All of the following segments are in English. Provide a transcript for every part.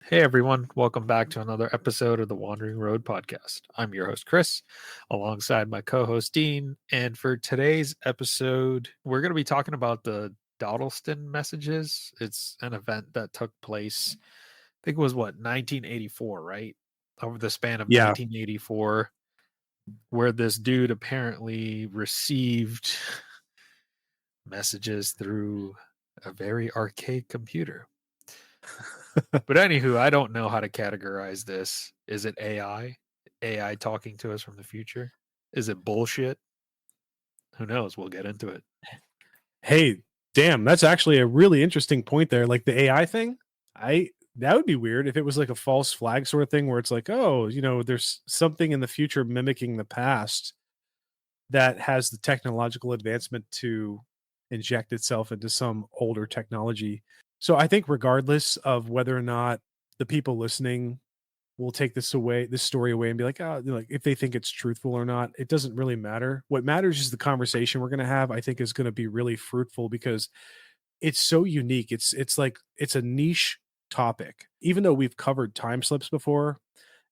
Hey everyone, welcome back to another episode of the Wandering Road podcast. I'm your host, Chris, alongside my co host, Dean. And for today's episode, we're going to be talking about the Dodleston Messages. It's an event that took place, I think it was 1984, right? Over the span of Yeah. 1984, where this dude apparently received messages through a very archaic computer. But anywho, I don't know how to categorize this. Is it AI? AI talking to us from the future? Is it bullshit? Who knows? We'll get into it. Hey, damn, that's actually a really interesting point there. Like the AI thing, that would be weird if it was like a false flag sort of thing where it's like, oh, there's something in the future mimicking the past that has the technological advancement to inject itself into some older technology. So I think regardless of whether or not the people listening will take this story away and be like, oh, like if they think it's truthful or not, it doesn't really matter. What matters is the conversation we're going to have. I think is going to be really fruitful because it's so unique. It's like it's a niche topic. Even though we've covered time slips before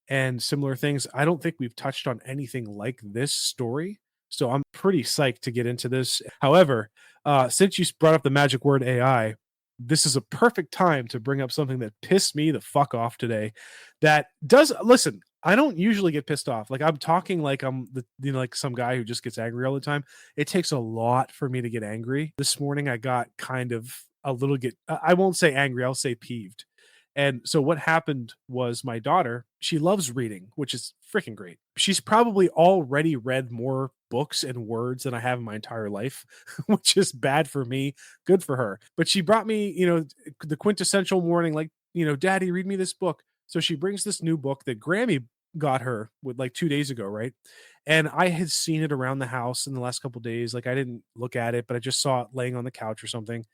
and similar things, I don't think we've touched on anything like this story. So I'm pretty psyched to get into this. However, since you brought up the magic word AI, this is a perfect time to bring up something that pissed me the fuck off today. That does listen. I don't usually get pissed off. Like I'm talking like I'm like some guy who just gets angry all the time. It takes a lot for me to get angry. This morning I got kind of a little I won't say angry, I'll say peeved. And so what happened was my daughter, she loves reading, which is freaking great. She's probably already read more books and words than I have in my entire life, which is bad for me, good for her. But she brought me, the quintessential morning, like, Daddy, read me this book. So she brings this new book that Grammy got her with like 2 days ago, right? And I had seen it around the house in the last couple of days. Like I didn't look at it, but I just saw it laying on the couch or something.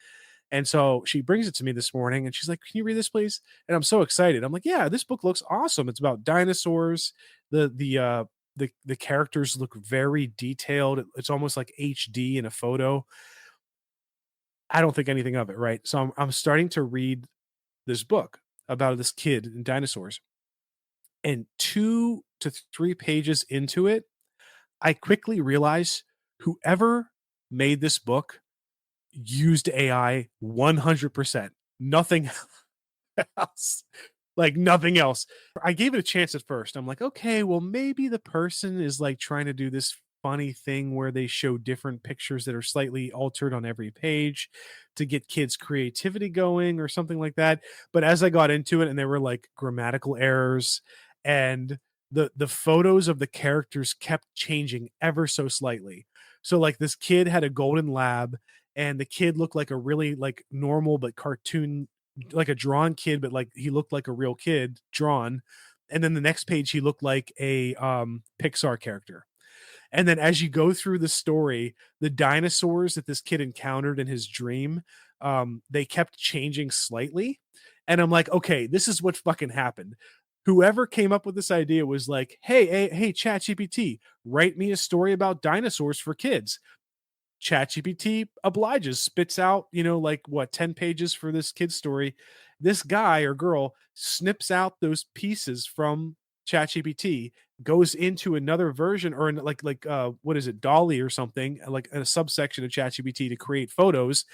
And so she brings it to me this morning and she's like, "Can you read this, please?" And I'm so excited. I'm like, "Yeah, this book looks awesome. It's about dinosaurs. The characters look very detailed. It's almost like HD in a photo." I don't think anything of it, right? So I'm starting to read this book about this kid and dinosaurs. And 2 to 3 pages into it, I quickly realize whoever made this book used AI 100%. Nothing else. Like nothing else. I gave it a chance at first. I'm like, okay, well, maybe the person is like trying to do this funny thing where they show different pictures that are slightly altered on every page to get kids' creativity going or something like that. But as I got into it and there were like grammatical errors and the photos of the characters kept changing ever so slightly. So like this kid had a golden lab and the kid looked like a really like normal but cartoon, like a drawn kid, but like he looked like a real kid drawn. And then the next page he looked like a Pixar character. And then as you go through the story, the dinosaurs that this kid encountered in his dream, they kept changing slightly. And I'm like, okay, this is what fucking happened. Whoever came up with this idea was like, hey, ChatGPT, write me a story about dinosaurs for kids. ChatGPT obliges, spits out, like what, 10 pages for this kid's story. This guy or girl snips out those pieces from ChatGPT, goes into another version or in what is it, Dolly or something, like a subsection of ChatGPT to create photos.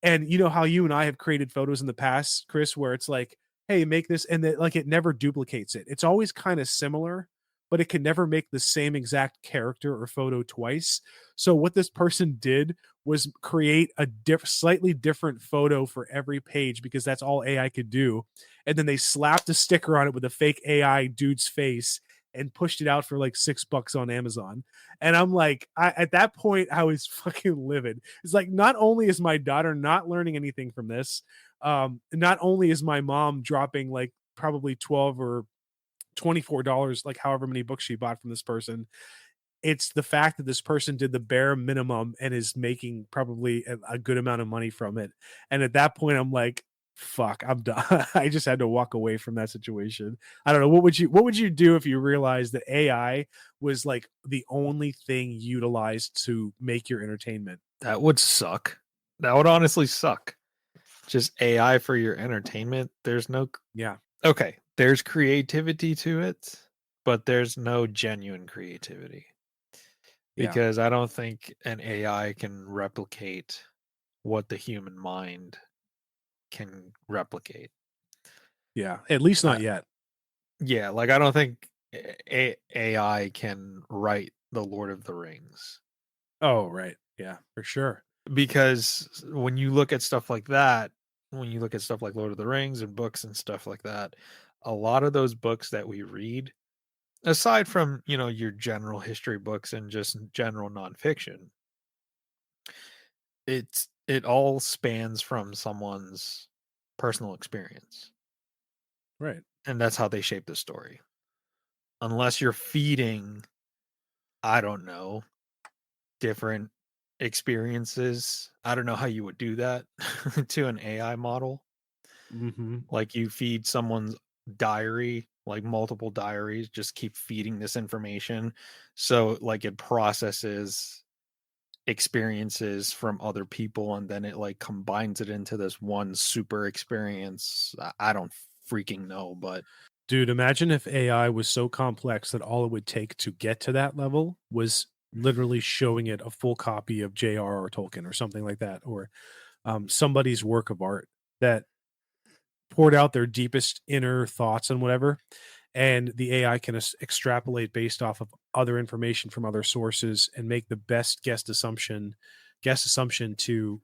And you know how you and I have created photos in the past, Chris, where it's like, hey, make this, and that like it never duplicates it. It's always kind of similar, but it can never make the same exact character or photo twice. So what this person did was create a slightly different photo for every page because that's all AI could do. And then they slapped a sticker on it with a fake AI dude's face and pushed it out for like $6 on Amazon. And I'm like, at that point, I was fucking livid. It's like, not only is my daughter not learning anything from this, not only is my mom dropping like probably 12 or $24, like however many books she bought from this person. It's the fact that this person did the bare minimum and is making probably a good amount of money from it. And at that point, I'm like, fuck, I'm done. I just had to walk away from that situation. I don't know. What would you do if you realized that AI was like the only thing utilized to make your entertainment? That would suck. That would honestly suck. Just AI for your entertainment. There's no Yeah. okay, there's creativity to it, but there's no genuine creativity Yeah. because I don't think an AI can replicate what the human mind can replicate. Yeah. At least I, not yet. yeah, like I don't think AI can write the Lord of the Rings Oh, right. Yeah, for sure. because when you look at stuff like that, when you look at stuff like Lord of the Rings and books and stuff like that, a lot of those books that we read, aside from, your general history books and just general nonfiction, it all spans from someone's personal experience. Right. And that's how they shape the story. Unless you're feeding, I don't know, different experiences. I don't know how you would do that to an AI model. Mhm. Like you feed someone's diary, like multiple diaries, just keep feeding this information. So like it processes experiences from other people and then it like combines it into this one super experience. I don't freaking know, but Dude, imagine if AI was so complex that all it would take to get to that level was literally showing it a full copy of J.R.R. Tolkien or something like that, or somebody's work of art that poured out their deepest inner thoughts and whatever, and the AI can extrapolate based off of other information from other sources and make the best guess assumption to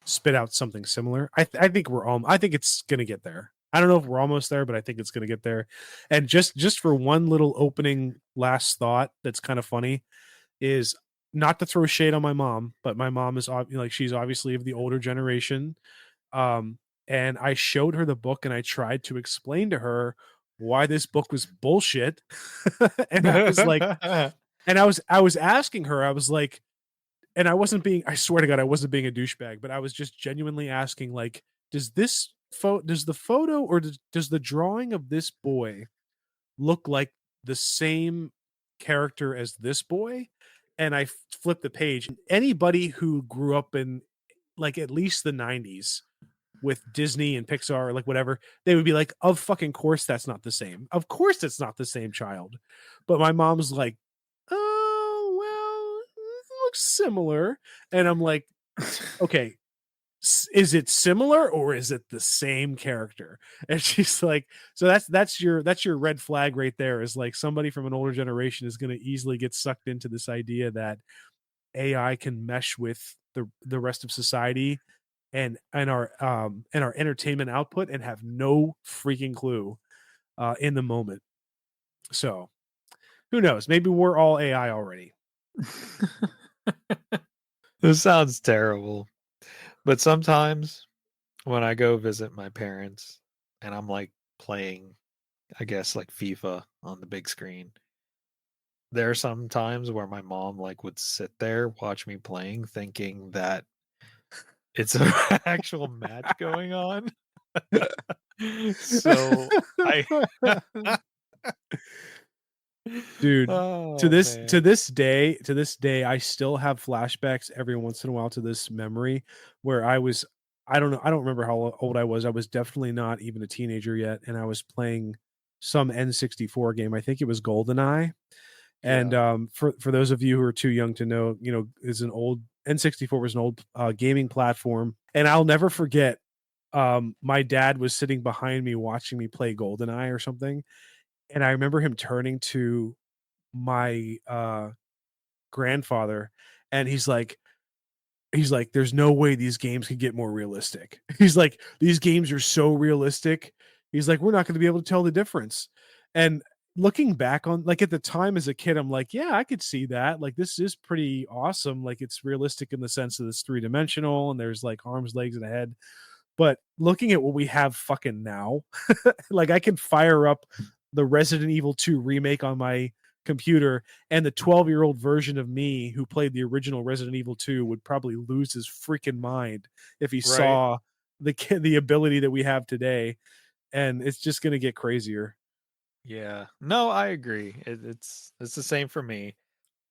spit out something similar. I think we're all. I think it's gonna get there. I don't know if we're almost there, but I think it's gonna get there. And just for one little opening last thought that's kind of funny is not to throw shade on my mom, but my mom is like she's obviously of the older generation. Um, and I showed her the book and I tried to explain to her why this book was bullshit. And I was like, and I was asking her, I was like, and I wasn't being, I swear to God, I wasn't being a douchebag, but I was just genuinely asking, like, does the photo or does the drawing of this boy look like the same character as this boy? And I flipped the page. Anybody who grew up in like at least the 90s with Disney and Pixar or like whatever, they would be like, of fucking course that's not the same. Of course it's not the same child. But my mom's like, oh well, it looks similar. And I'm like, okay, is it similar or is it the same character? And she's like, so that's your red flag right there, is like somebody from an older generation is going to easily get sucked into this idea that AI can mesh with the rest of society and our entertainment output and have no freaking clue in the moment. So who knows? Maybe we're all AI already. this sounds terrible. But sometimes when I go visit my parents and I'm like playing, I guess like FIFA on the big screen, there are some times where my mom like would sit there, watch me playing, thinking that it's an actual match going on. So I Dude, to oh this to man. this day to this day I still have flashbacks every once in a while to this memory where I don't know, I don't remember how old I was. I was definitely not even a teenager yet, and I was playing some N64 game. I think it was GoldenEye. And Yeah. for those of you who are too young to know, is an old N64 was an old gaming platform, and I'll never forget. My dad was sitting behind me watching me play GoldenEye or something, and I remember him turning to my grandfather, and he's like, "There's no way these games could get more realistic." He's like, "These games are so realistic." He's like, "We're not going to be able to tell the difference." And looking back on, like at the time as a kid, I'm like, "Yeah, I could see that. Like this is pretty awesome. Like it's realistic in the sense that it's three dimensional and there's like arms, legs, and a head." But looking at what we have fucking now, like I can fire up the Resident Evil 2 remake on my computer, and the 12-year-old version of me who played the original Resident Evil 2 would probably lose his freaking mind if he Right. saw the ability that we have today. And it's just going to get crazier. Yeah. No, I agree. It's the same for me.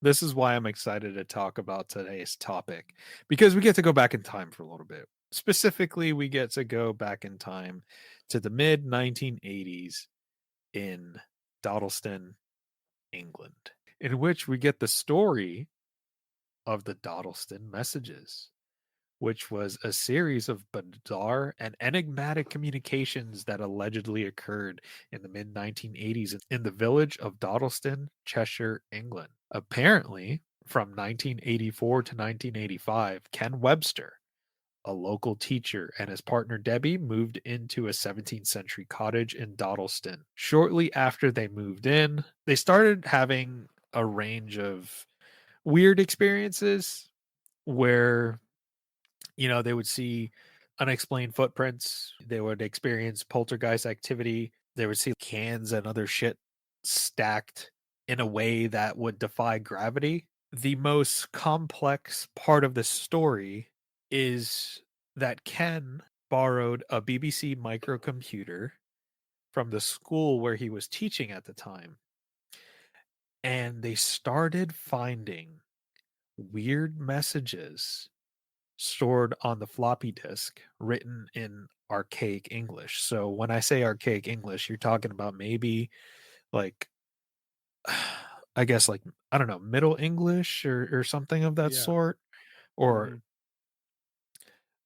This is why I'm excited to talk about today's topic because we get to go back in time for a little bit. Specifically, we get to go back in time to the mid 1980s in Dodleston, England, in which we get the story of the Dodleston Messages, which was a series of bizarre and enigmatic communications that allegedly occurred in the mid 1980s in the village of Dodleston, Cheshire, England. Apparently, from 1984 to 1985, Ken Webster, a local teacher, and his partner Debbie moved into a 17th century cottage in Dodleston. Shortly after they moved in, they started having a range of weird experiences where they would see unexplained footprints, they would experience poltergeist activity, they would see cans and other shit stacked in a way that would defy gravity. The most complex part of the story is that Ken borrowed a BBC microcomputer from the school where he was teaching at the time, and they started finding weird messages stored on the floppy disk written in archaic English. So when I say archaic English, you're talking about maybe like I guess like I don't know, Middle English or something of that Yeah. sort, or Mhm.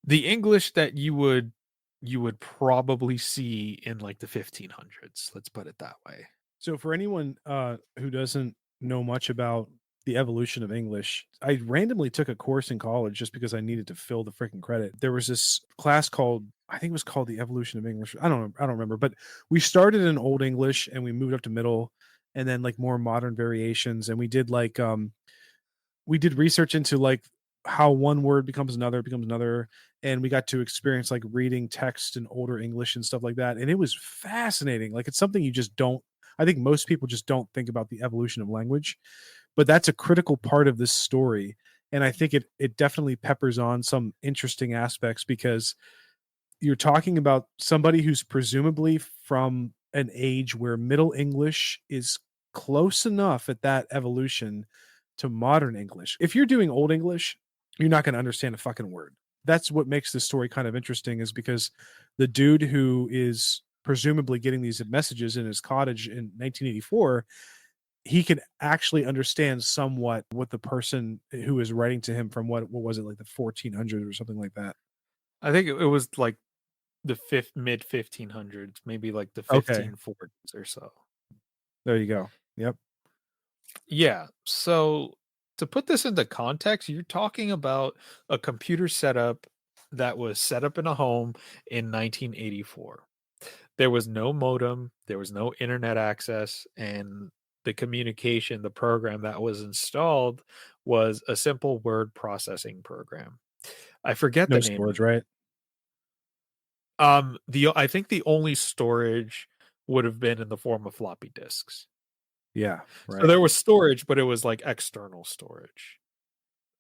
the English that you would probably see in like the 1500s. Let's put it that way. So for anyone who doesn't know much about the evolution of English, I randomly took a course in college just because I needed to fill the freaking credit. There was this class called, I think it was called the Evolution of English. I don't remember, but we started in Old English and we moved up to Middle and then like more modern variations, and we did like we did research into like how one word becomes another, and we got to experience like reading text in older English and stuff like that, and it was fascinating. Like it's something you just don't, I think most people just don't think about the evolution of language, but that's a critical part of this story, and I think it definitely peppers on some interesting aspects because you're talking about somebody who's presumably from an age where Middle English is close enough at that evolution to modern English. If you're doing Old English, you're not going to understand a fucking word. That's what makes this story kind of interesting, is because the dude who is presumably getting these messages in his cottage in 1984, he can actually understand somewhat what the person who is writing to him from what was it, like the 1400s or something like that. I think it was like the fifth mid 1500s, maybe like the Okay, 1540s or so. there you go. Yep. Yeah. So to put this into context, you're talking about a computer setup that was set up in a home in 1984. There was no modem, there was no internet access, and the communication, the program that was installed was a simple word processing program. I forget No the name of storage, right? the I think the only storage would have been in the form of floppy disks. Yeah, So right. there was storage, but it was like external storage.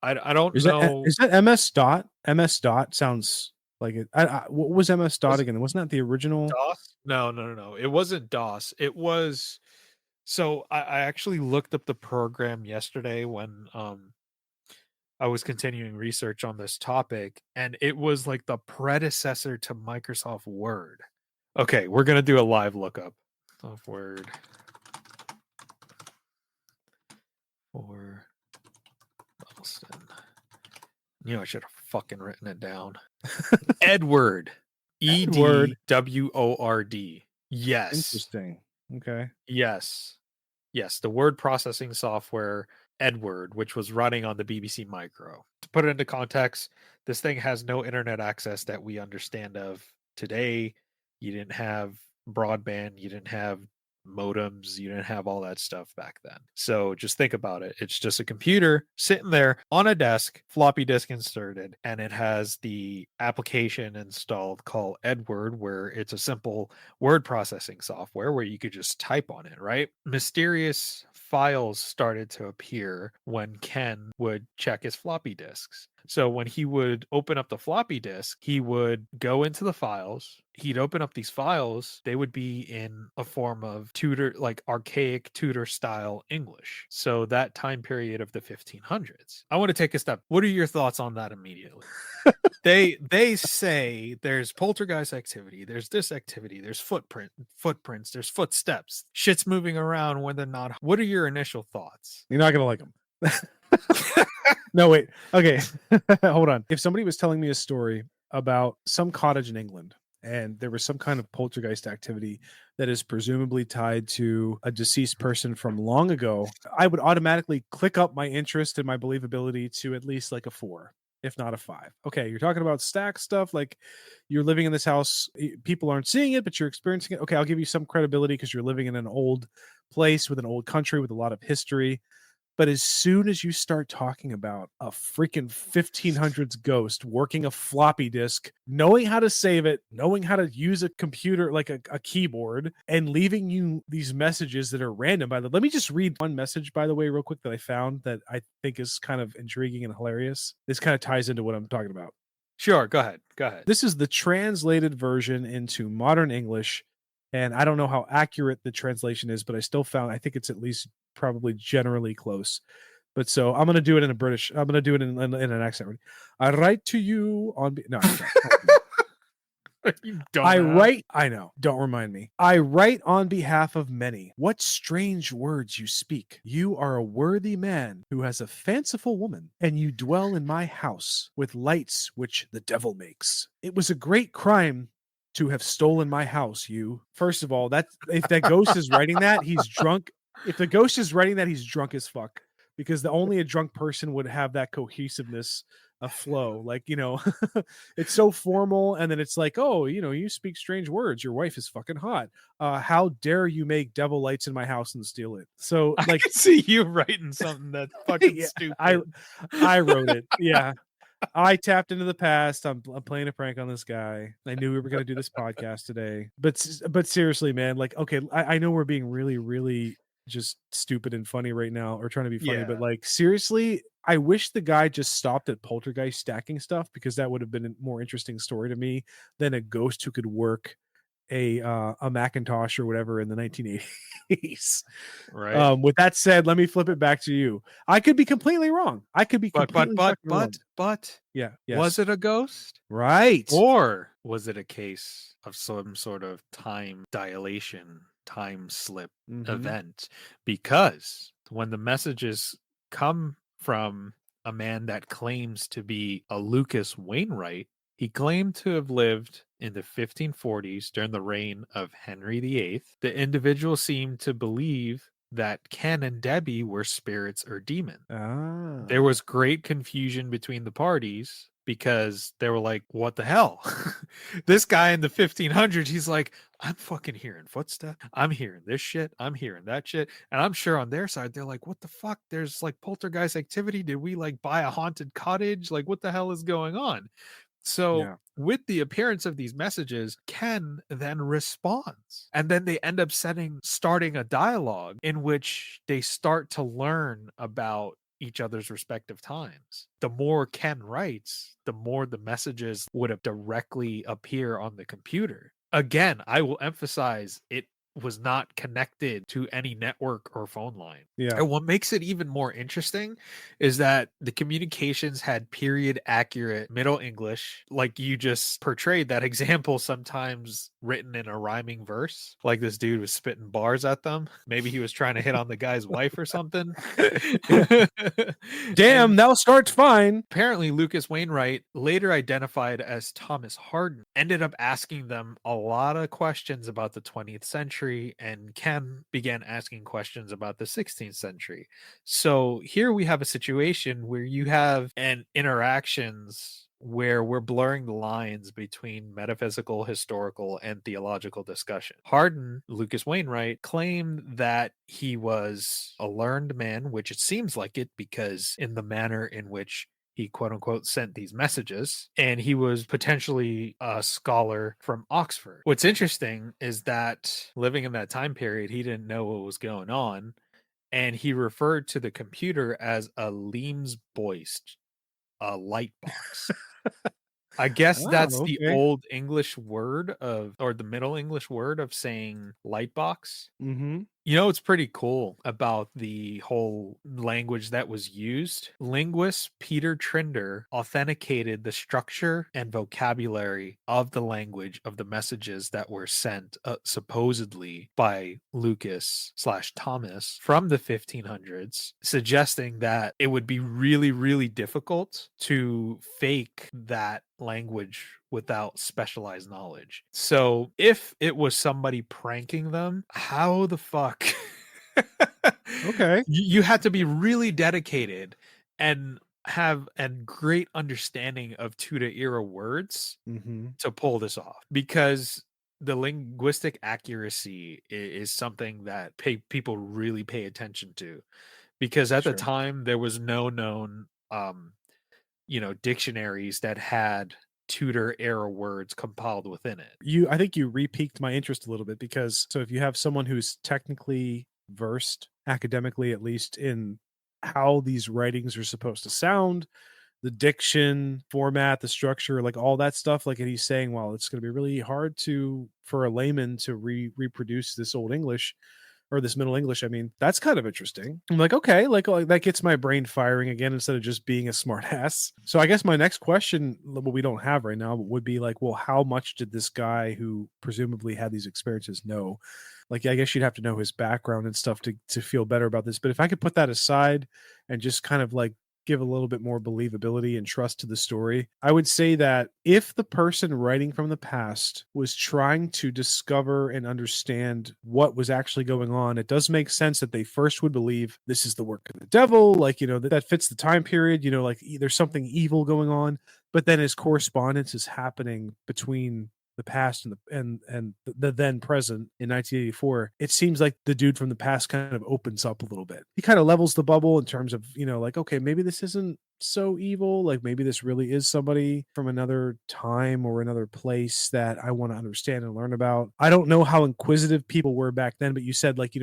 I don't Is that know. is that MS Dot? MS Dot sounds like it. What was MS Dot Was it again? Wasn't that the original? DOS? No, no, no, no. It wasn't DOS. It was so I actually looked up the program yesterday when I was continuing research on this topic, and it was like the predecessor to Microsoft Word. Okay, we're gonna do a live lookup of Word or Boston. I should have fucking written it down. Edward. Edward. EDWORD. Yes. Interesting. Okay. Yes. Yes. The word processing software, Edward, which was running on the BBC Micro. To put it into context, this thing has no internet access that we understand of today. You didn't have broadband, you didn't have modems, you didn't have all that stuff back then. So just think about it. It's just a computer sitting there on a desk, floppy disk inserted, and it has the application installed called Edward, where it's a simple word processing software where you could just type on it, right? Mysterious files started to appear when Ken would check his floppy disks. So when he would open up the floppy disk, he would go into the files, he'd open up these files, they would be in a form of Tudor, like archaic Tudor style English. So that time period of the 1500s. I want to take a step. What are your thoughts on that immediately? They say there's poltergeist activity, there's this activity, there's footprints, there's footsteps, shit's moving around when they're not. What are your initial thoughts? You're not gonna like them. No, wait. Okay, hold on. If somebody was telling me a story about some cottage in England and there was some kind of poltergeist activity that is presumably tied to a deceased person from long ago, I would automatically click up my interest and my believability to at least like a 4, if not a 5. Okay, you're talking about stack stuff, like you're living in this house, people aren't seeing it, but you're experiencing it. Okay, I'll give you some credibility because you're living in an old place with an old country with a lot of history. But as soon as you start talking about a freaking 1500s ghost working a floppy disk, knowing how to save it, knowing how to use a computer like a keyboard, and leaving you these messages that are random, let me just read one message, by the way, real quick, that I found that I think is kind of intriguing and hilarious. This kind of ties into what I'm talking about. Sure, go ahead. Go ahead. This is the translated version into modern English. And I don't know how accurate the translation is, but I think it's at least probably generally close. But so I'm going to do it in I'm going to do it in an accent. I write to you on, no, I can't. I know, don't remind me. I write on behalf of many. What strange words you speak. You are a worthy man who has a fanciful woman, and you dwell in my house with lights which the devil makes. It was a great crime to have stolen my house, you. First of all, if that ghost is writing that, he's drunk. If the ghost is writing that, he's drunk as fuck, because only a drunk person would have that cohesiveness of flow. Like, it's so formal, and then it's like, oh, you speak strange words. Your wife is fucking hot. How dare you make devil lights in my house and steal it? So, like, I can see you writing something that's fucking yeah, stupid. I wrote it. Yeah. I tapped into the past. I'm playing a prank on this guy. I knew we were going to do this podcast today, but seriously, man, like, okay, I know we're being really, really just stupid and funny right now, or trying to be funny, but like, seriously, I wish the guy just stopped at poltergeist stacking stuff, because that would have been a more interesting story to me than a ghost who could work a Macintosh or whatever in the 1980s. Right. With that said, let me flip it back to you. I could be completely wrong. But yeah, yes. Was it a ghost? Right. Or was it a case of some sort of time dilation, time slip event? Because when the messages come from a man that claims to be a Lucas Wainwright, he claimed to have lived in the 1540s during the reign of Henry VIII. The individual seemed to believe that Ken and Debbie were spirits or demons. There was great confusion between the parties, because they were like, what the hell? This guy in the 1500s, he's like, I'm fucking hearing footsteps. I'm hearing this shit. I'm hearing that shit. And I'm sure on their side, they're like, what the fuck? There's like poltergeist activity. Did we like buy a haunted cottage? Like, what the hell is going on? So with the appearance of these messages, Ken then responds. And then they end up starting a dialogue in which they start to learn about each other's respective times. The more Ken writes, the more the messages would have directly appear on the computer. Again, I will emphasize, it was not connected to any network or phone line. Yeah. And what makes it even more interesting is that the communications had period accurate Middle English, like you just portrayed that example, sometimes written in a rhyming verse. Like this dude was spitting bars at them. Maybe he was trying to hit on the guy's wife or something. Damn, thou start fine. Apparently, Lucas Wainwright, later identified as Thomas Harden, ended up asking them a lot of questions about the 20th century, and Ken began asking questions about the 16th century. So here we have a situation where you have interactions where we're blurring the lines between metaphysical, historical, and theological discussion. Harden, Lucas Wainwright, claimed that he was a learned man, which it seems like it, because in the manner in which he quote unquote sent these messages, and he was potentially a scholar from Oxford. What's interesting is that living in that time period, he didn't know what was going on, and he referred to the computer as a Leemsboist, a light box. I guess that's Oh, the okay. old English word of or the Middle English word of saying light box. Mhm. You know, it's pretty cool about the whole language that was used. Linguist Peter Trinder authenticated the structure and vocabulary of the language of the messages that were sent supposedly by Lucas slash Thomas from the 1500s, suggesting that it would be really, really difficult to fake that language without specialized knowledge. So if it was somebody pranking them, how the fuck Okay. you had to be really dedicated and have a great understanding of Tudor era words Mhm. to pull this off because the linguistic accuracy is something that people really pay attention to because at the Sure. time there was no known dictionaries that had Tudor era words compiled within it. I think you re-piqued my interest a little bit because so if you have someone who's technically versed, academically at least, in how these writings are supposed to sound, the diction, format, the structure, like all that stuff, like and he's saying, well, it's going to be really hard to for a layman to reproduce this old English or this Middle English. I mean, that's kind of interesting. I'm like, okay, like that gets my brain firing again instead of just being a smart ass. So I guess my next question, what we don't have right now, would be like, well, how much did this guy who presumably had these experiences know? Like, I guess you'd have to know his background and stuff to feel better about this. But if I could put that aside and just kind of like give a little bit more believability and trust to the story. I would say that if the person writing from the past was trying to discover and understand what was actually going on, it does make sense that they first would believe this is the work of the devil, like, that fits the time period, like there's something evil going on. But then as correspondence is happening between the past and the then present in 1984, it seems like the dude from the past kind of opens up a little bit. He kind of levels the bubble in terms of, like, okay, maybe this isn't so evil. Like maybe this really is somebody from another time or another place that I want to understand and learn about. I don't know how inquisitive people were back then, but you said like,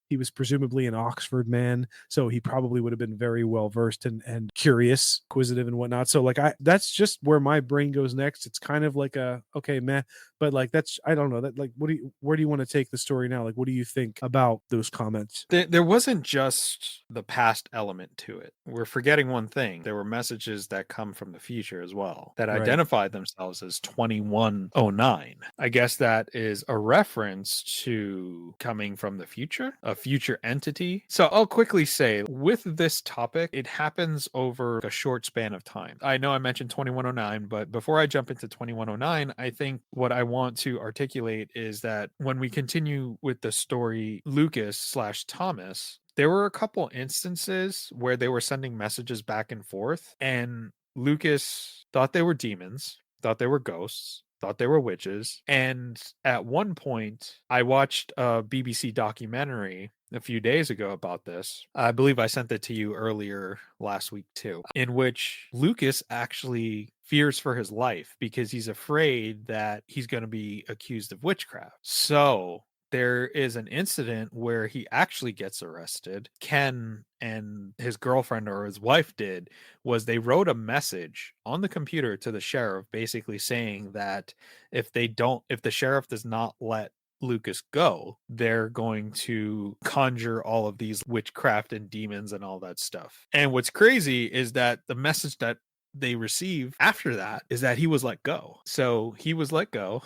he was presumably an Oxford man, so he probably would have been very well versed and curious, inquisitive, and whatnot. So like that's just where my brain goes next. It's kind of like a okay, man, but like that's I don't know that like where do you want to take the story now? Like what do you think about those comments? There wasn't just the past element to it. We're forgetting one thing. There were messages that come from the future as well that Right. identify themselves as 2109. I guess that is a reference to coming from the future, a future entity. So I'll quickly say with this topic, it happens over a short span of time. I know I mentioned 2109, but before I jump into 2109, I think what I want to articulate is that when we continue with the story, Lucas slash Thomas, there were a couple instances where they were sending messages back and forth, and Lucas thought they were demons, thought they were ghosts, thought they were witches. And at one point, I watched a BBC documentary a few days ago about this. I believe I sent it to you earlier last week too, in which Lucas actually fears for his life because he's afraid that he's going to be accused of witchcraft. So there is an incident where he actually gets arrested. Ken and his girlfriend or his wife did was they wrote a message on the computer to the sheriff basically saying that if the sheriff does not let Lucas go, they're going to conjure all of these witchcraft and demons and all that stuff. And what's crazy is that the message that they receive after that is that he was let go. So he was let go.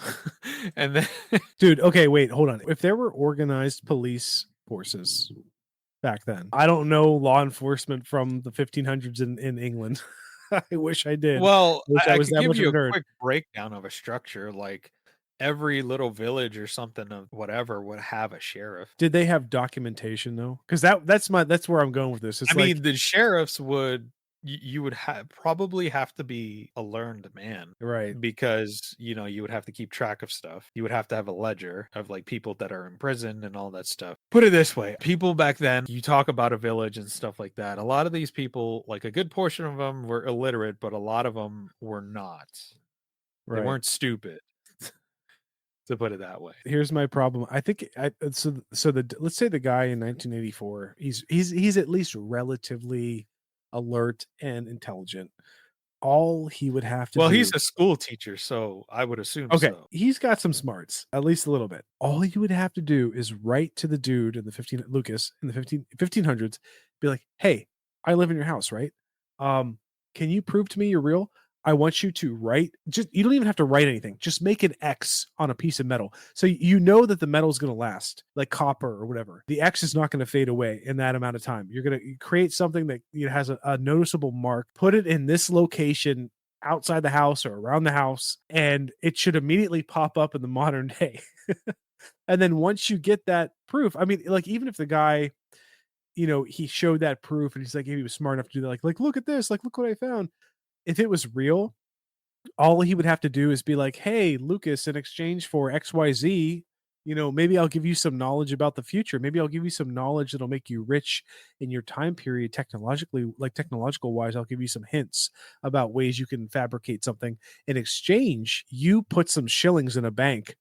And then Dude, okay, wait, hold on. If there were organized police forces back then, I don't know law enforcement from the 1500s in England. I wish I did. well, I wish I I was could that give much of you a a nerd. quick breakdown of a structure. Like every little village or something of whatever would have a sheriff. Did they have documentation though? Because that's where I'm going with this. I It's like mean, the sheriffs would you would probably have to be a learned man right. because you would have to keep track of stuff. You would have to have a ledger of like people that are in prison and all that stuff. Put it this way, people back then, you talk about a village and stuff like that. A lot of these people, like a good portion of them were illiterate, but a lot of them were not. They Right. weren't stupid, to put it that way. Here's my problem. I think so the let's say the guy in 1984, he's at least relatively alert and intelligent. all he would have to Well, he's do. a school teacher, so I would assume Okay, so. he's got some smarts, at least a little bit. All you would have to do is write to the dude in the 15 Lucas in the 1500s, be like, "Hey, I live in your house, right? Um, can you prove to me you're real? I want you to write, just you don't even have to write anything. Just make an X on a piece of metal. So you know that the metal is going to last, like copper or whatever. The X is not going to fade away in that amount of time. You're going to create something that has a noticeable mark, put it in this location outside the house or around the house, and it should immediately pop up in the modern day." And then once you get that proof, I mean, like, even if the guy, he showed that proof and he's like, he was smart enough to do that, like, look at this, like, look what I found. If it was real, all he would have to do is be like, "Hey, Lucas, in exchange for XYZ, maybe I'll give you some knowledge about the future. Maybe I'll give you some knowledge that'll make you rich in your time period technologically, like technological wise. I'll give you some hints about ways you can fabricate something. In exchange, you put some shillings in a bank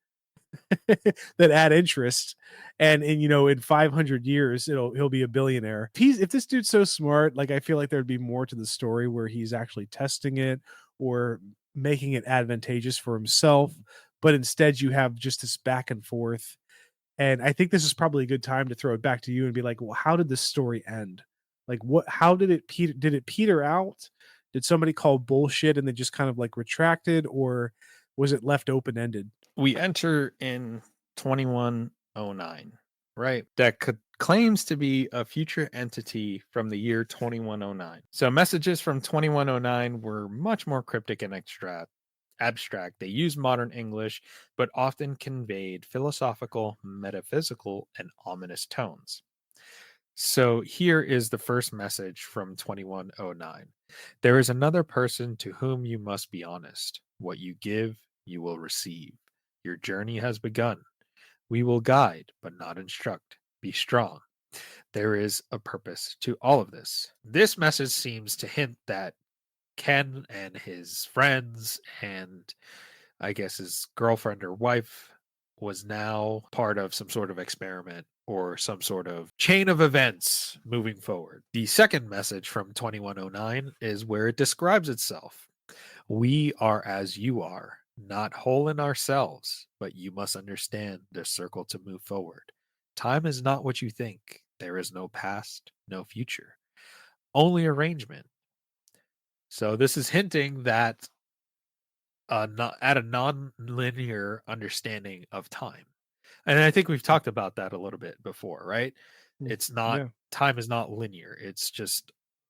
that add interest, and in 500 years he'll be a billionaire." If this dude's so smart, like, I feel like there'd be more to the story where he's actually testing it or making it advantageous for himself, but instead you have just this back and forth. And I think this is probably a good time to throw it back to you and be like, well, how did this story end? Like, how did it peter out? Did somebody call bullshit and they just kind of like retracted, or was it left open ended? We enter in 2109, right? That claims to be a future entity from the year 2109. So messages from 2109 were much more cryptic and abstract. They used modern English, but often conveyed philosophical, metaphysical, and ominous tones. So here is the first message from 2109. There is another person to whom you must be honest. What you give, you will receive. Your journey has begun. We will guide, but not instruct. Be strong. There is a purpose to all of this. This message seems to hint that Ken and his friends and I guess his girlfriend or wife was now part of some sort of experiment or some sort of chain of events moving forward. The second message from 2109 is where it describes itself. We are as you are, not whole in ourselves, but you must understand the circle to move forward. Time is not what you think. There is no past, no future, only arrangement. So this is hinting that not at a non-linear understanding of time. And I think we've talked about that a little bit before, right? Mm, It's not yeah. time is not linear.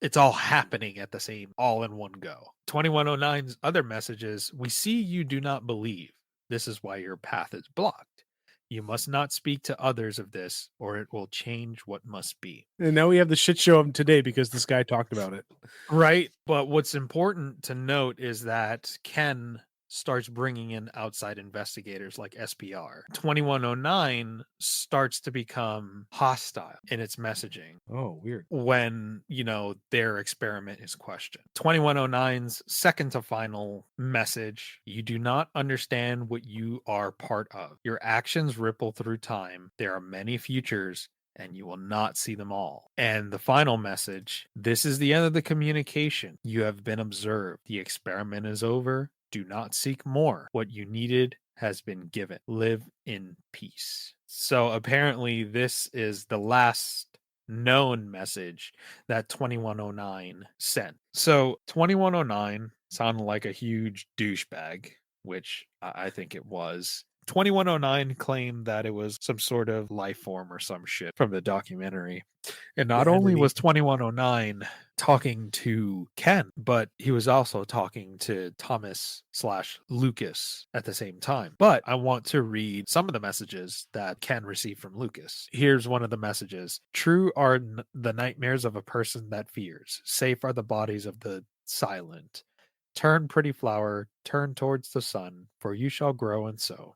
It's all happening at the same all in one go. 2109's other messages, we see you do not believe. This is why your path is blocked. You must not speak to others of this or it will change what must be. And now we have the shit show of today because this guy talked about it. Right. But what's important to note is that Ken starts bringing in outside investigators like SPR. 2109 starts to become hostile in its messaging Oh, weird. when, their experiment is questioned. 2109's second to final message, you do not understand what you are part of. Your actions ripple through time. There are many futures and you will not see them all. And the final message, this is the end of the communication. You have been observed. The experiment is over. Do not seek more. What you needed has been given. Live in peace. So apparently, this is the last known message that 2109 sent. So 2109 sounded like a huge douchebag, which I think it was. 2109 claimed that it was some sort of life form or some shit from the documentary. And The not only entity. was 2109 talking to Ken, but he was also talking to Thomas slash Lucas at the same time. But I want to read some of the messages that Ken received from Lucas. Here's one of the messages. True are the nightmares of a person that fears. Safe are the bodies of the silent. Turn, pretty flower, turn towards the sun, for you shall grow and sow.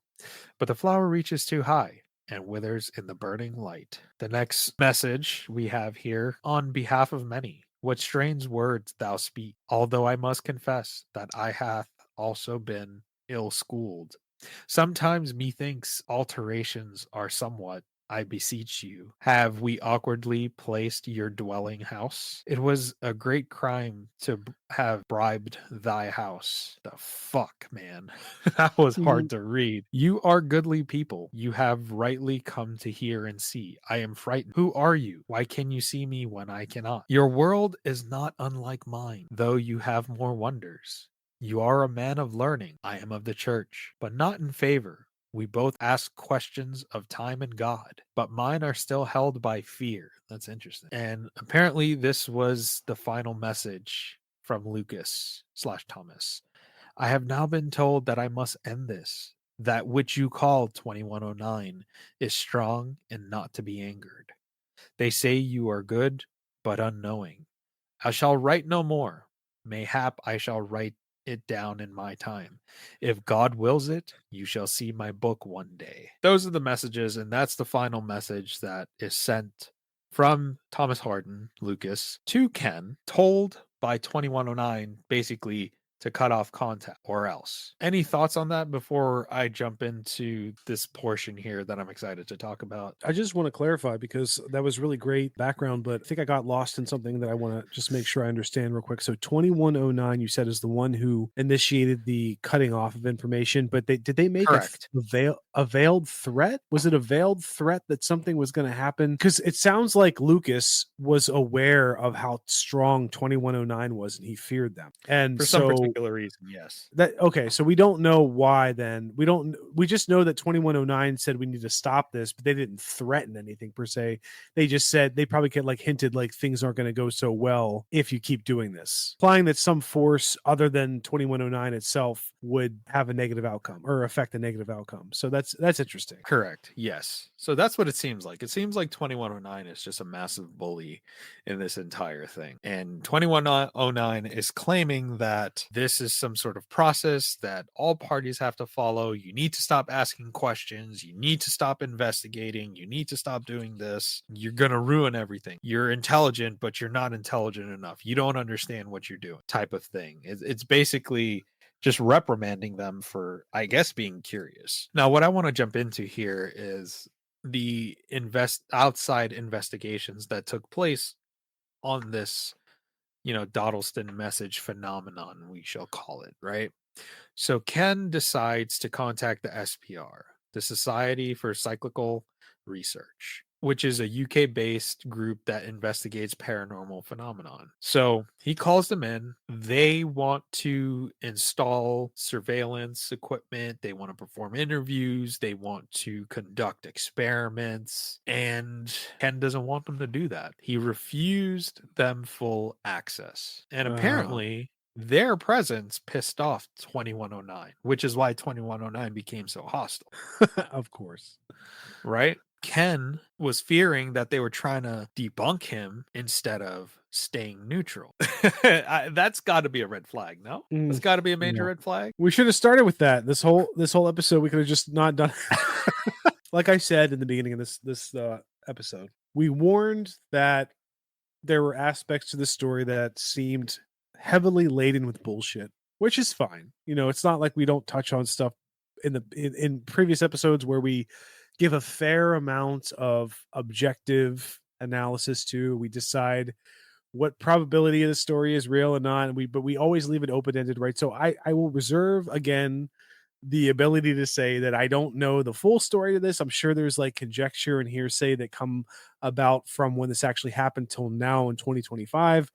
But the flower reaches too high and withers in the burning light. The next message we have here, on behalf of many, what strange words thou speak, although I must confess that I hath also been ill schooled. Sometimes methinks alterations are somewhat I beseech you, have we awkwardly placed your dwelling house? It was a great crime to have bribed thy house. The fuck, man. That was hard to read. You are goodly people. You have rightly come to hear and see. I am frightened. Who are you? Why can you see me when I cannot? Your world is not unlike mine, though you have more wonders. You are a man of learning. I am of the church, but not in favor. We both ask questions of time and God, but mine are still held by fear. That's interesting. And apparently, this was the final message from Lucas/Thomas. I have now been told that I must end this. That which you call 2109 is strong and not to be angered. They say you are good, but unknowing. I shall write no more. Mayhap I shall write it down in my time. If God wills it, you shall see my book one day. Those are the messages, and that's the final message that is sent from Thomas Harden, Lucas, to Ken, told by 2109, basically to cut off contact or else. Any thoughts on that before I jump into this portion here that I'm excited to talk about? I just want to clarify because that was really great background, but I think I got lost in something that I want to just make sure I understand real quick. So 2109, you said, is the one who initiated the cutting off of information, but did they make Correct. a veiled threat? Was it a veiled threat that something was going to happen? Because it sounds like Lucas was aware of how strong 2109 was and he feared them. And For some so particular reason, yes. okay, so we don't know why then. We just know that 2109 said we need to stop this, but they didn't threaten anything per se. They just said they probably could like hinted like things aren't going to go so well if you keep doing this. Implying that some force other than 2109 itself would have a negative outcome or affect a negative outcome. So that's interesting. Correct. Yes. So that's what it seems like. It seems like 2109 is just a massive bully in this entire thing. And 2109 is claiming that this is some sort of process that all parties have to follow. You need to stop asking questions. You need to stop investigating. You need to stop doing this. You're going to ruin everything. You're intelligent, but you're not intelligent enough. You don't understand what you're doing, type of thing. It's basically just reprimanding them for, I guess, being curious. Now, what I want to jump into here is the outside investigations that took place on this, Dodleston message phenomenon, we shall call it, right? So Ken decides to contact the SPR, the Society for Cyclical Research, which is a UK-based group that investigates paranormal phenomenon. So he calls them in. They want to install surveillance equipment. They want to perform interviews. They want to conduct experiments. And Ken doesn't want them to do that. He refused them full access. And apparently their presence pissed off 2109, which is why 2109 became so hostile. Of course. Right? Ken was fearing that they were trying to debunk him instead of staying neutral. That's got to be a red flag, no? That's got to be a major red flag. We should have started with that. This whole episode, we could have just not done. Like I said in the beginning of this episode, we warned that there were aspects to the story that seemed heavily laden with bullshit, which is fine. It's not like we don't touch on stuff in previous episodes where we give a fair amount of objective analysis to. We decide what probability of the story is real and not, but we always leave it open-ended, right? So I will reserve again the ability to say that I don't know the full story of this. I'm sure there's like conjecture and hearsay that come about from when this actually happened till now in 2025.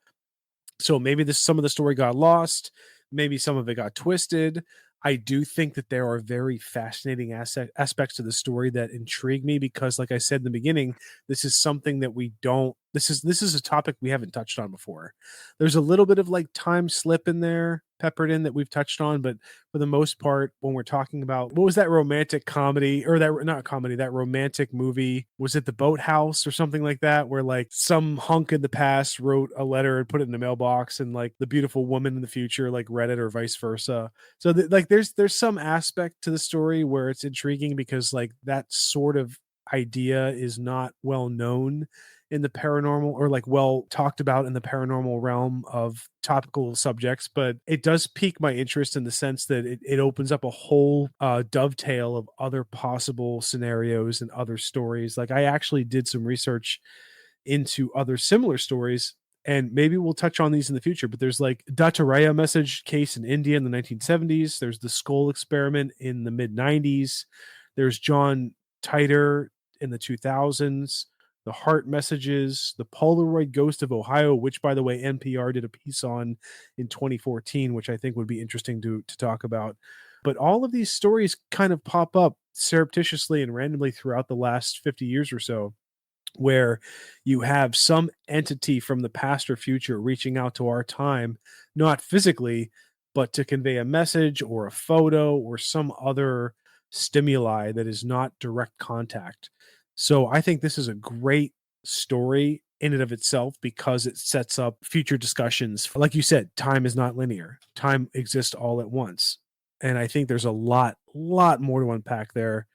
So maybe some of the story got lost, maybe some of it got twisted. I do think that there are very fascinating aspects to the story that intrigue me because, like I said in the beginning, this is something that we don't. This is a topic we haven't touched on before. There's a little bit of like time slip in there peppered in that we've touched on, but for the most part, when we're talking about what was that romantic comedy or that not comedy, that romantic movie, was it The Boathouse or something like that, where like some hunk in the past wrote a letter and put it in the mailbox, and like the beautiful woman in the future like read it or vice versa. So like there's some aspect to the story where it's intriguing because like that sort of idea is not well known in the paranormal, or like well talked about in the paranormal realm of topical subjects, but it does pique my interest in the sense that it opens up a whole dovetail of other possible scenarios and other stories. Like I actually did some research into other similar stories, and maybe we'll touch on these in the future, but there's like Dataraya message case in India in the 1970s. There's the skull experiment in the mid 90s. There's John Titor in the 2000s, the heart messages, the Polaroid ghost of Ohio, which by the way, NPR did a piece on in 2014, which I think would be interesting to talk about. But all of these stories kind of pop up surreptitiously and randomly throughout the last 50 years or so, where you have some entity from the past or future reaching out to our time, not physically, but to convey a message or a photo or some other stimuli that is not direct contact. So I think this is a great story in and of itself because it sets up future discussions. Like you said, time is not linear. Time exists all at once. And I think there's a lot more to unpack there,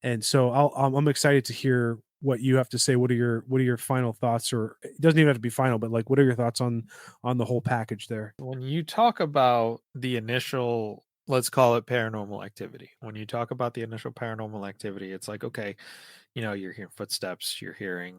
and so I'm excited to hear what you have to say. What are your final thoughts? Or it doesn't even have to be final, but like, what are your thoughts on the whole package there? When you talk about the initial, let's call it paranormal activity, when you talk about the initial paranormal activity, it's like, okay, you're hearing footsteps, you're hearing,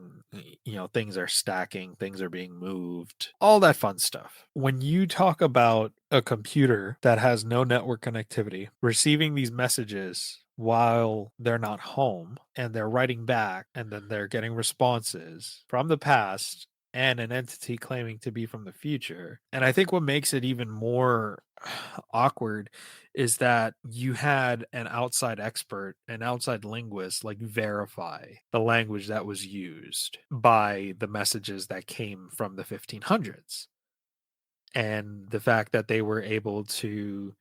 things are stacking, things are being moved, all that fun stuff. When you talk about a computer that has no network connectivity, receiving these messages while they're not home and they're writing back and then they're getting responses from the past and an entity claiming to be from the future. And I think what makes it even more awkward is that you had an outside expert, an outside linguist, like verify the language that was used by the messages that came from the 1500s. And the fact that they were able to,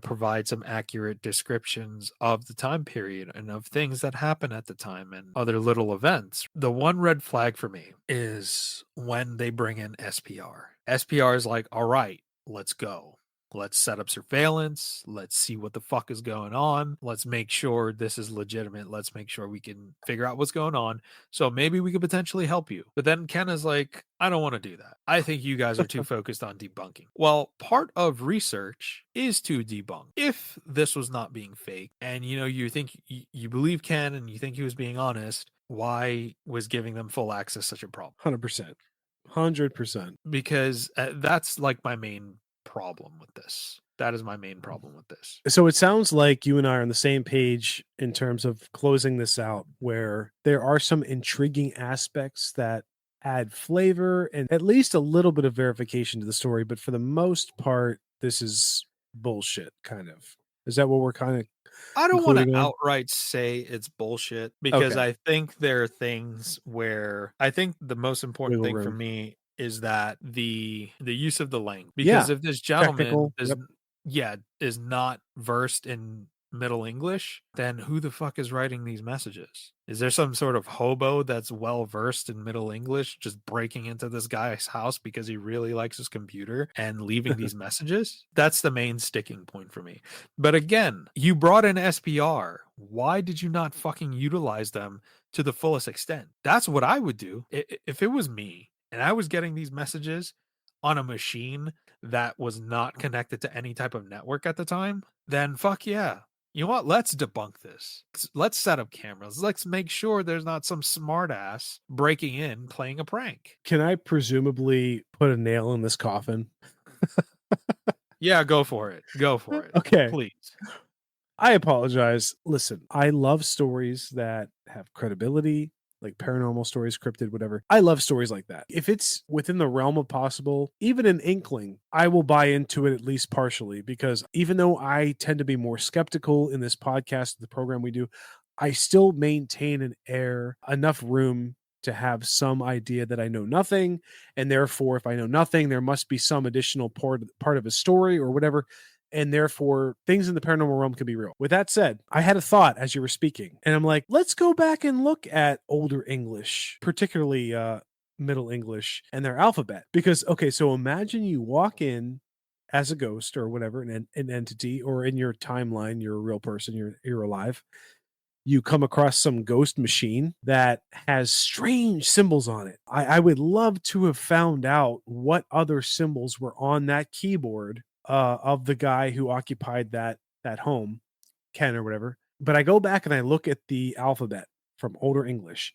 provide some accurate descriptions of the time period and of things that happened at the time and other little events. The one red flag for me is when they bring in SPR. SPR is like, all right, let's go. Let's set up surveillance. Let's see what the fuck is going on. Let's make sure this is legitimate. Let's make sure we can figure out what's going on. So maybe we could potentially help you. But then Ken is like, I don't want to do that. I think you guys are too focused on debunking. Well, part of research is to debunk. If this was not being fake and you think you believe Ken and you think he was being honest, why was giving them full access such a problem? 100%. 100%. Because that's like my main problem with this. That is my main problem with this. So it sounds like you and I are on the same page in terms of closing this out, where there are some intriguing aspects that add flavor and at least a little bit of verification to the story. But for the most part, this is bullshit, kind of. Is that what we're kind of I don't want to concluding on? outright say it's bullshit because Okay. I think there are things where I think the most important Wiggle thing for room. me is that the use of the language. Because Yeah. if this gentleman Technical. Yep. is not versed in Middle English, then who the fuck is writing these messages? Is there some sort of hobo that's well versed in Middle English just breaking into this guy's house because he really likes his computer and leaving these messages? That's the main sticking point for me. But again, you brought in SPR. Why did you not fucking utilize them to the fullest extent? That's what I would do. If it was me and I was getting these messages on a machine that was not connected to any type of network at the time, then fuck yeah. You know what? Let's debunk this. Let's set up cameras. Let's make sure there's not some smartass breaking in playing a prank. Can I presumably put a nail in this coffin? Yeah, go for it. Go for it. Okay. Please. I apologize. Listen, I love stories that have credibility, like paranormal stories, cryptid, whatever. I love stories like that. If it's within the realm of possible, even an inkling, I will buy into it at least partially, because even though I tend to be more skeptical in this podcast, the program we do, I still maintain an air, enough room to have some idea that I know nothing. And therefore, if I know nothing, there must be some additional part of a story or whatever, and therefore things in the paranormal realm can be real. With that said, I had a thought as you were speaking, and I'm like, let's go back and look at older English, particularly Middle English and their alphabet. Because, okay, so imagine you walk in as a ghost or whatever, an entity, or in your timeline, you're a real person, you're alive, you come across some ghost machine that has strange symbols on it. I would love to have found out what other symbols were on that keyboard of the guy who occupied that home, Ken or whatever. But I go back and I look at the alphabet from older English.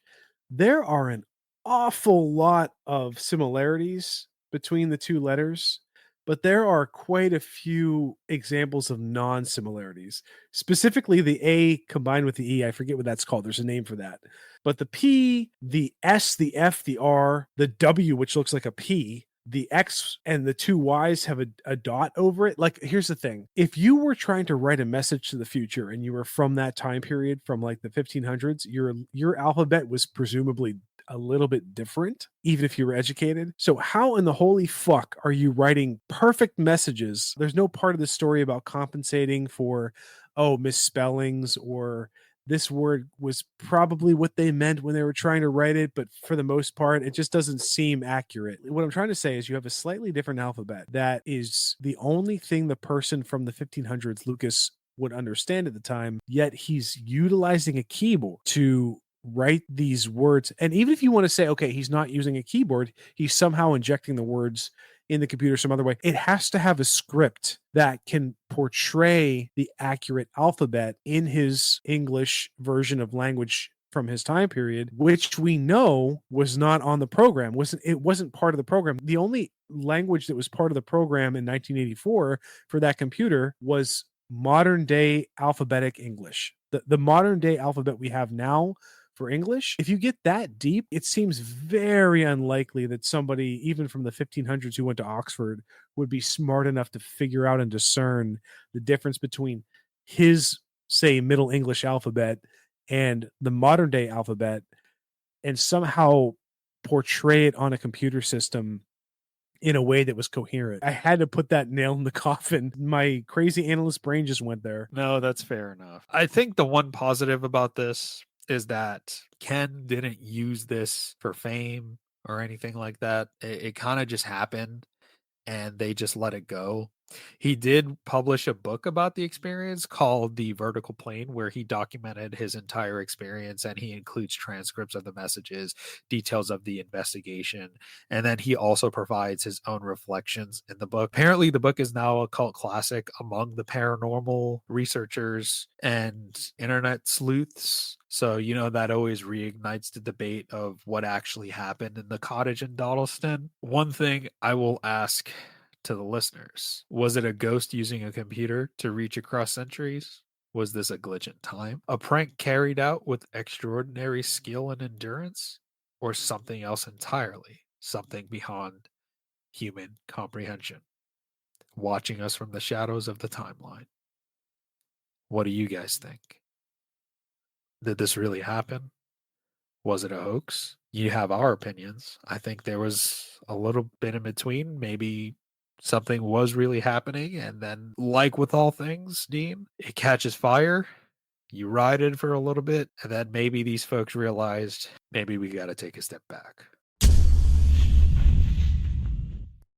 There are an awful lot of similarities between the two letters, but there are quite a few examples of non-similarities. Specifically, the A combined with the E. I forget what that's called. There's a name for that. But the P, the S, the F, the R, the W, which looks like a P, the X and the two Y's have a dot over it. Like, here's the thing. If you were trying to write a message to the future and you were from that time period, from like the 1500s, your alphabet was presumably a little bit different, even if you were educated. So how in the holy fuck are you writing perfect messages? There's no part of the story about compensating for, misspellings, or this word was probably what they meant when they were trying to write it, but for the most part, it just doesn't seem accurate. What I'm trying to say is you have a slightly different alphabet that is the only thing the person from the 1500s, Lucas, would understand at the time, yet he's utilizing a keyboard to write these words. And even if you want to say, okay, he's not using a keyboard, he's somehow injecting the words in the computer some other way, it has to have a script that can portray the accurate alphabet in his English version of language from his time period, which we know was not on the program. It wasn't part of the program. The only language that was part of the program in 1984 for that computer was modern day alphabetic English. The modern day alphabet we have now for English, if you get that deep, it seems very unlikely that somebody, even from the 1500s who went to Oxford, would be smart enough to figure out and discern the difference between his, say, Middle English alphabet and the modern day alphabet, and somehow portray it on a computer system in a way that was coherent. I had to put that nail in the coffin. My crazy analyst brain just went there. No, that's fair enough. I think the one positive about this is that Ken didn't use this for fame or anything like that. It kind of just happened and they just let it go. He did publish a book about the experience called The Vertical Plane, where he documented his entire experience, and he includes transcripts of the messages, details of the investigation, and then he also provides his own reflections in the book. Apparently, the book is now a cult classic among the paranormal researchers and internet sleuths. So, that always reignites the debate of what actually happened in the cottage in Dodleston. One thing I will ask to the listeners: was it a ghost using a computer to reach across centuries? Was this a glitch in time? A prank carried out with extraordinary skill and endurance? Or something else entirely? Something beyond human comprehension? Watching us from the shadows of the timeline. What do you guys think? Did this really happen? Was it a hoax? You have our opinions. I think there was a little bit in between. Maybe something was really happening, and then, like with all things, Dean, it catches fire. You ride it for a little bit, and then maybe these folks realized maybe we got to take a step back.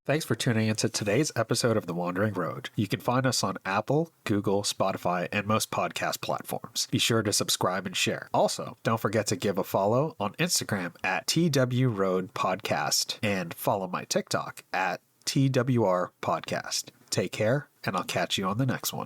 Thanks for tuning into today's episode of The Wandering Road. You can find us on Apple, Google, Spotify, and most podcast platforms. Be sure to subscribe and share. Also, don't forget to give a follow on Instagram at TW Road Podcast, and follow my TikTok at TWR Podcast. Take care, and I'll catch you on the next one.